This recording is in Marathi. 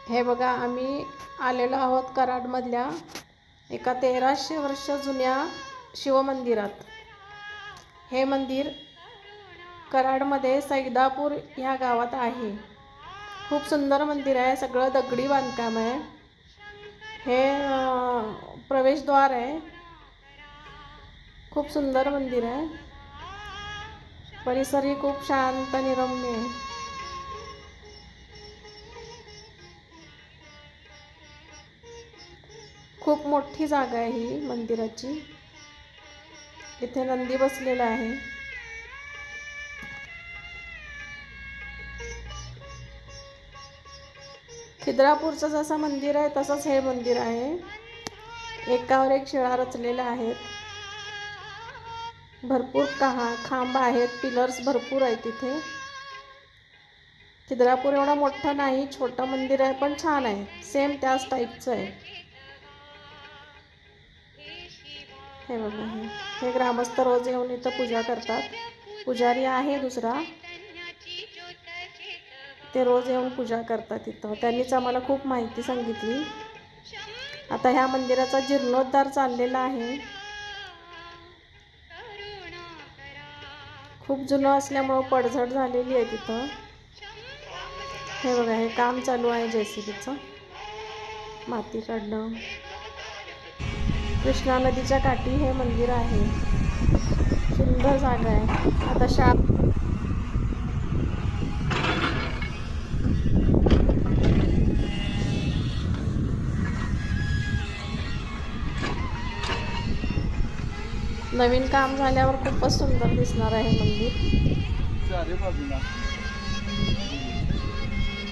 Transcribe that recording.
हे बघा, आम्ही आलेलो आहोत कराडमधल्या एका 1300 वर्ष जुन्या शिवमंदिरात. हे मंदिर कराडमध्ये सैदापूर ह्या गावात आहे. खूप सुंदर मंदिर आहे. सगळं दगडी बांधकाम आहे. हे प्रवेशद्वार आहे. खूप सुंदर मंदिर आहे. परिसरही खूप शांत आणि रम्य आहे. खूप मोठी जागा आहे ही मंदिराची. इथे नंदी बसलेला आहे. खिद्रापूरचं जसं मंदिर आहे तसंच हे मंदिर आहे. एकावर एक शिळा रचलेल्या आहेत. भरपूर खांब आहेत. पिलर्स भरपूर आहेत तिथे. खिद्रापूर एवढं मोठं नाही, छोटं मंदिर आहे, पण छान आहे. सेम त्याच टाईपचं आहे. हे बघा, हे ग्रामस्थ रोज येऊन इथं पूजा करतात. पुजारी आहे दुसरा, ते रोज येऊन पूजा करतात इथं. त्यांनीच आम्हाला खूप माहिती सांगितली. आता ह्या मंदिराचा जीर्णोद्धार चाललेला आहे. खूप जुनं असल्यामुळं पडझड झालेली आहे तिथं. हे बघा, हे काम चालू आहे JCBचं, माती काढणं. कृष्णा नदीच्या काठी हे मंदिर आहे. सुंदर जागा आहे. आता नवीन काम झाल्यावर खूपच सुंदर दिसणार आहे मंदिर.